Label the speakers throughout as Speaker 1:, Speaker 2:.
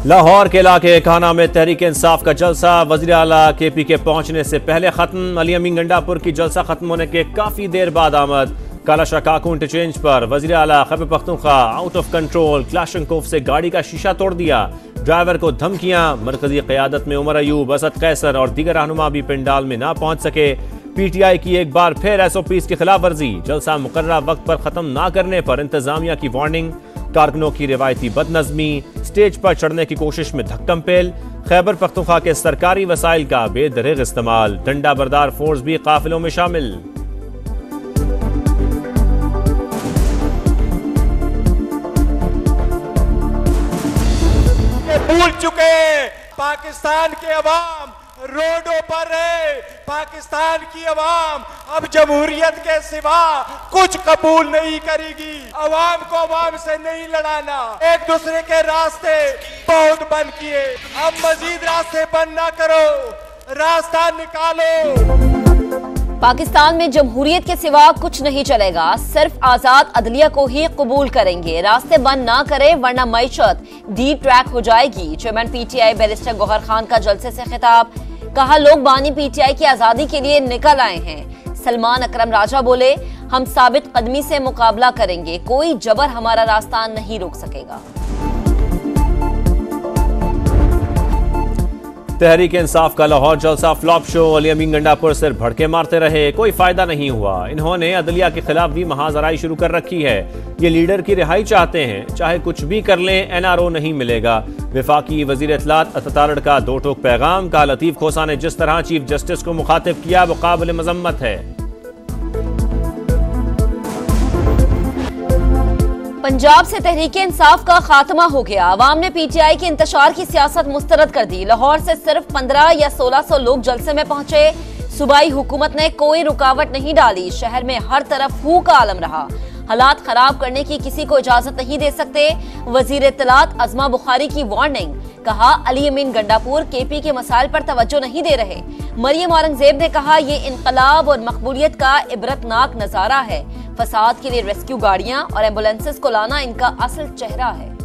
Speaker 1: लाहौर के इलाके खाना में तहरीक इंसाफ का जलसा वज़ीर आला KP के पहुंचने से पहले खत्म। अली अमीन गंडापुर की जलसा खत्म होने के काफी देर बाद आमद। कालाशाह काकू इंटरचेंज पर वज़ीर आला Khyber Pakhtunkhwa out of control Kalashnikov से गाड़ी का शीशा तोड़ दिया। ड्राइवर को धमकियां। मरकजी क़यादत में उमर अयूब, असद कैसर और दीगर रहनुमा भी पिंडाल में ना पहुंच सके। PTI की एक बार फिर SOPs की खिलाफ वर्जी। जलसा मुकर्ररा वक्त पर खत्म ना करने पर इंतजामिया की वार्निंग। कारकुनों की रिवायती बदनज़मी। स्टेज पर चढ़ने की कोशिश में धक्कम पेल। खैबर पख्तूनख्वा के सरकारी वसाइल का बेदरिग इस्तेमाल। डंडा बरदार फोर्स भी काफिलों में शामिल।
Speaker 2: भूल चुके पाकिस्तान के अवाम रोडों पर है। पाकिस्तान की अवाम अब जमहूरियत के सिवा कुछ कबूल नहीं करेगी। अवाम को अवाम से नहीं लड़ाना। एक दूसरे के रास्ते बहुत बंद किए, अब मजीद रास्ते बंद ना करो, रास्ता निकालो।
Speaker 3: पाकिस्तान में जमहूरियत के सिवा कुछ नहीं चलेगा, सिर्फ आजाद अदलिया को ही कबूल करेंगे। रास्ते बंद ना करें वरना मईशत डी ट्रैक हो जाएगी। Chairman PTI barrister Gauhar Khan का जलसे से खिताब। कहा, लोग बानी PTI की आजादी के लिए निकल आए हैं। सलमान अकरम राजा बोले, हम साबित कदमी से मुकाबला करेंगे, कोई जबर हमारा रास्ता नहीं रोक सकेगा।
Speaker 1: तहरीक इंसाफ का लाहौर जलसा फ्लॉप शो। अली अमीन गंडापुर सिर भड़के मारते रहे, कोई फायदा नहीं हुआ। इन्होंने अदलिया के खिलाफ भी महाजराई शुरू कर रखी है। ये लीडर की रिहाई चाहते हैं, चाहे कुछ भी कर लें NRO नहीं मिलेगा। वफाकी वजीर इत्तलात अतातारड़ का दो टोक पैगाम। का लतीफ खोसा ने जिस तरह चीफ जस्टिस को मुखातिब किया वो काबिल मजम्मत है।
Speaker 3: पंजाब से तहरीक इंसाफ का खात्मा हो गया। अवाम ने PTI के इंतशार की सियासत मुस्तरद कर दी। लाहौर से सिर्फ 15 या 1600 लोग जलसे में पहुंचे। सूबाई हुकूमत ने कोई रुकावट नहीं डाली। शहर में हर तरफ फू का आलम रहा। हालात खराब करने की किसी को इजाजत नहीं दे सकते। वजीर इत्तलात अज़मा बुखारी की वार्निंग। कहा, अली अमीन गंडापुर KP के मसाइल पर तवज्जो नहीं दे रहे। मरियम औरंगजेब ने कहा, ये इनकलाब और मकबूलियत का इबरतनाक नजारा है। फसाद के लिए रेस्क्यू गाड़ियां और एम्बुलेंसेस को लाना इनका असल चेहरा है।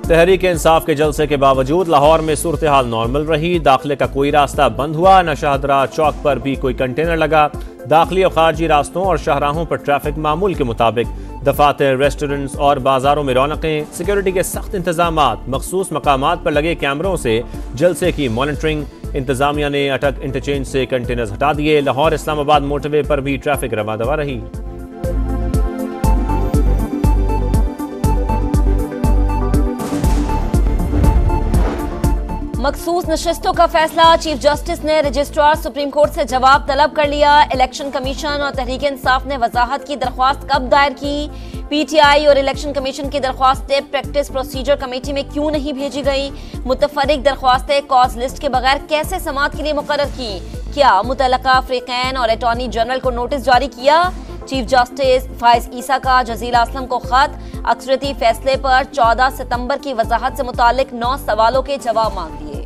Speaker 1: तहरीक इंसाफ के जलसे के बावजूद लाहौर में सूरत हाल नॉर्मल रही। दाखिले का कोई रास्ता बंद हुआ न। शाहदरा चौक पर भी कोई कंटेनर लगा। दाखिली और खारजी रास्तों और शाहराहों पर ट्रैफिक मामूल के मुताबिक। दफातर, रेस्टोरेंट्स और बाजारों में रौनकें। सिक्योरिटी के सख्त इंतजामात। मखसूस मकामात पर लगे कैमरों से जलसे की मॉनिटरिंग। इंतजामिया ने अटक इंटरचेंज से कंटेनर्स हटा दिए। लाहौर इस्लामाबाद मोटरवे पर भी ट्रैफिक रवा दवा रही।
Speaker 3: मखसूस नशिस्तों का फैसला। चीफ जस्टिस ने रजिस्ट्रार सुप्रीम कोर्ट से जवाब तलब कर लिया। इलेक्शन कमीशन और तहरीक इंसाफ ने वजाहत की दरख्वास्त कब दायर की। PTI और इलेक्शन कमीशन की दरख्वास्तें प्रैक्टिस प्रोसीजर कमेटी में क्यों नहीं भेजी गई। मुतफर्रिक दरख्वास्तें कॉज लिस्ट के बगैर कैसे समाअत के लिए मुकर्रर की। क्या मुतल्लका फ्रीकैन और अटॉर्नी जनरल को नोटिस जारी किया। चीफ जस्टिस फाइज ईसा का जजील असलम को खत। अक्सरती फैसले पर 14 सितंबर की वजाहत से मुतालिक 9 सवालों के जवाब मांग लिए।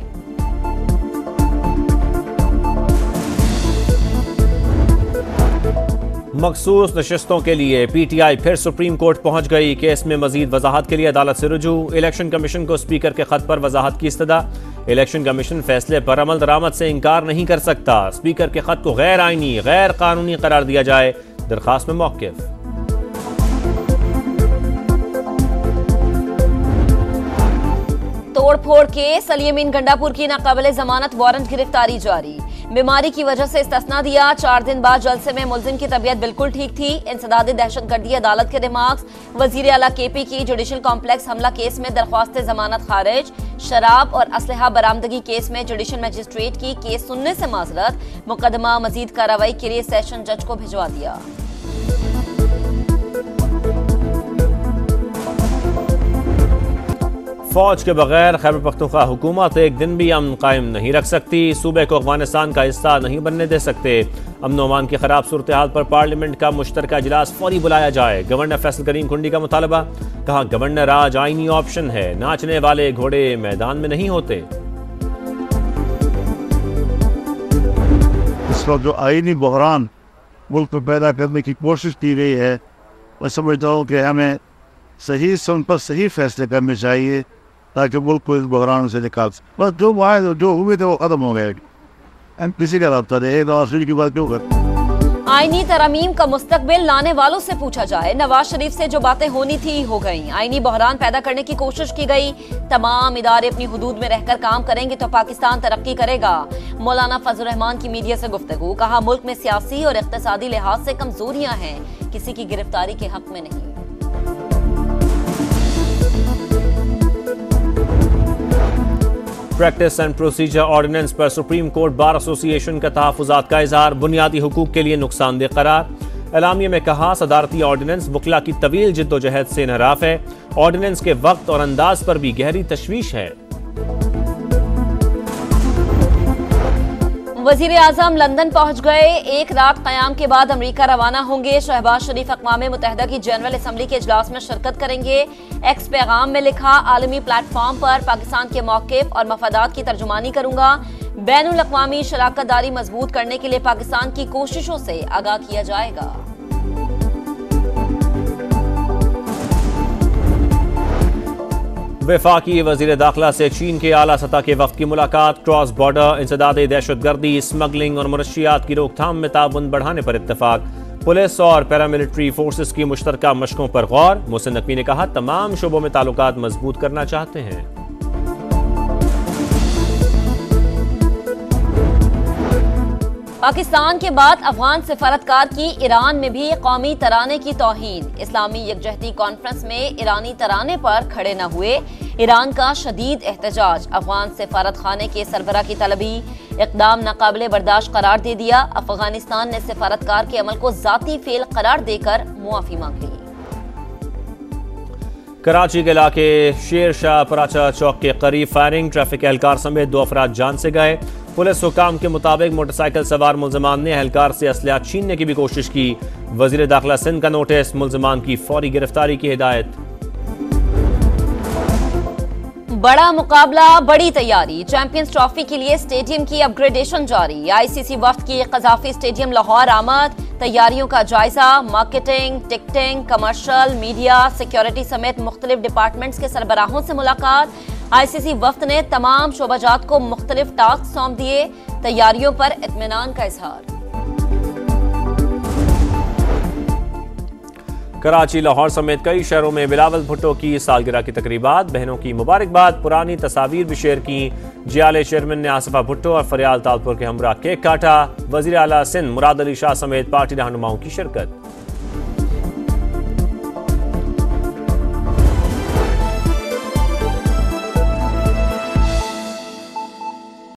Speaker 1: मखसूस नशिस्तों के लिए PTI फिर सुप्रीम कोर्ट पहुंच गई। केस में मजीद वजाहत के लिए अदालत से रुजू। इलेक्शन कमीशन को स्पीकर के खत पर वजाहत की इस्तदा। इलेक्शन कमीशन फैसले पर अमल दरामद से इनकार नहीं कर सकता। स्पीकर के खत को गैर आईनी, गैर कानूनी करार दिया जाए। दरखास्त में मौक़िफ़।
Speaker 3: तोड़फोड़ केस। अली अमीन गंडापुर की नाकाबिले जमानत वारंट गिरफ्तारी जारी। बीमारी की वजह से इस्तिस्ना दिया। 4 दिन बाद जलसे में मुलजिम की तबीयत बिल्कुल ठीक थी। इंसदाद दहशतगर्दी अदालत के रिमार्क्स। वजीर आला KP की जुडिशल कॉम्प्लेक्स हमला केस में दरख्वास्त जमानत खारिज। शराब और असलहा बरामदगी केस में जुडिशल मजिस्ट्रेट की केस सुनने से माजरत। मुकदमा मजीद कार्रवाई के लिए सेशन जज को भिजवा दिया।
Speaker 1: फौज के बगैर खैबर पख्तूनख्वा हुकूमत एक दिन भी अमन कायम नहीं रख सकती। सूबे को अफगानिस्तान का हिस्सा नहीं बनने दे सकते। अमन अमान की खराब सूरत हाल पर पार्लियामेंट का मुश्तरका इजलास फौरी बुलाया जाए। गवर्नर फैसल करीम खुंडी का मुतालबा। कहा, गवर्नर राज आईनी ऑप्शन है, नाचने वाले घोड़े मैदान में नहीं होते।
Speaker 4: इस वक्त जो आईनी बहरान मुल्क में पैदा करने की कोशिश की गई है, मैं समझता हूँ कि हमें सही सुन पर सही फैसले करने चाहिए ताकि मुल्क को इस बहरान से निकाल सके। बस जो हुए थे वो ख़त्म हो गए। किसी का रब्ता नहीं, एक की बात क्यों करते।
Speaker 3: आईनी तरमीम का मुस्तकबिल लाने वालों से पूछा जाए। नवाज शरीफ से जो बातें होनी थी हो गई। आईनी बहरान पैदा करने की कोशिश की गई। तमाम इदारे अपनी हुदूद में रहकर काम करेंगे तो पाकिस्तान तरक्की करेगा। मौलाना फजल रहमान की मीडिया से गुफ्तगू। कहा, मुल्क में सियासी और इक्तिसादी लिहाज से कमजोरियां हैं, किसी की गिरफ्तारी के हक में नहीं।
Speaker 1: प्रैक्टिस एंड प्रोसीजर ऑर्डिनेंस पर सुप्रीम कोर्ट बार एसोसिएशन का तहफ़्फ़ुज़ात का इज़हार। बुनियादी हुकूक के लिए नुकसानदेह करार। एलामिया में कहा, सदारती ऑर्डिनेंस वकला की तवील जिद्दोजहद से इनहराफ है। ऑर्डिनेंस के वक्त और अंदाज पर भी गहरी तशवीश है।
Speaker 3: वजीर आजम लंदन पहुंच गए। एक रात क़याम के बाद अमरीका रवाना होंगे। शहबाज शरीफ अक़वाम मुत्तहिदा की जनरल असम्बली के इजलास में शिरकत करेंगे। एक्स पैगाम में लिखा, आलमी प्लेटफॉर्म पर पाकिस्तान के मौक़िफ़ और मफादात की तर्जुमानी करूंगा। बैनुल अक़वामी शराकतदारी मजबूत करने के लिए पाकिस्तान की कोशिशों से आगाह किया जाएगा।
Speaker 1: वफाकी वज़ीर दाखिला से चीन के आला सतह के वक्त की मुलाकात। क्रॉस बॉर्डर इंसदाद दहशतगर्दी, स्मगलिंग और मनशियात की रोकथाम में ताउन बढ़ाने पर इत्तफाक। पुलिस और पैरामिलिट्री फोर्सेस की मुश्तरका मशकों पर गौर। मोहसिन नकवी ने कहा, तमाम शोबों में ताल्लुकात मजबूत करना चाहते हैं।
Speaker 3: पाकिस्तान के बाद अफगान सिफारतकार की ईरान में भी कौमी तराने की तौहीन। इस्लामी यकजहती कॉन्फ्रेंस में ईरानी तराने पर खड़े न हुए। ईरान का शदीद एहतजाज। अफगान सिफारत खाने के सरबराह की तलबी। इक़दाम नाकाबिले बर्दाश्त करार दे दिया। अफगानिस्तान ने सिफारतकार के अमल को ज़ाती फेल करार देकर मुआफ़ी मांग ली।
Speaker 1: कराची के इलाके शेर शाह पराचा चौक के करीब फायरिंग। ट्रैफिक एहलकार समेत 2 अफराद जान से गए। पुलिस हुकाम के मुताबिक मोटरसाइकिल सवार मुल्ज़िमान ने एहलकार से असलहा छीनने की भी कोशिश की। वज़ीर दाखिला सिंध का नोटिस। मुल्ज़िमान की फौरी गिरफ्तारी की हिदायत।
Speaker 3: बड़ा मुकाबला, बड़ी तैयारी। चैंपियंस ट्रॉफी के लिए स्टेडियम की अपग्रेडेशन जारी। आईसीसी वफ्द की क़ज़ाफ़ी स्टेडियम लाहौर आमद। तैयारियों का जायजा। Marketing, ticketing, commercial, media, security समेत मुख्तलिफ डिपार्टमेंट्स के सरबराहों से मुलाकात। आईसीसी वफ्द ने तमाम शोबाजात को मुख्तलिफ टास्क सौंप दिए। तैयारियों पर इत्मीनान का इजहार।
Speaker 1: कराची, लाहौर समेत कई शहरों में बिलावल भुट्टो की सालगिरह की तकरीबात। बहनों की मुबारकबाद। पुरानी तस्वीर भी शेयर की। जियाले चेयरमैन ने आसिफा भुट्टो और फरियाल तालपुर के हमरा केक काटा। वजीर आला सिंध मुराद अली शाह समेत पार्टी रहनुमाओं की शिरकत।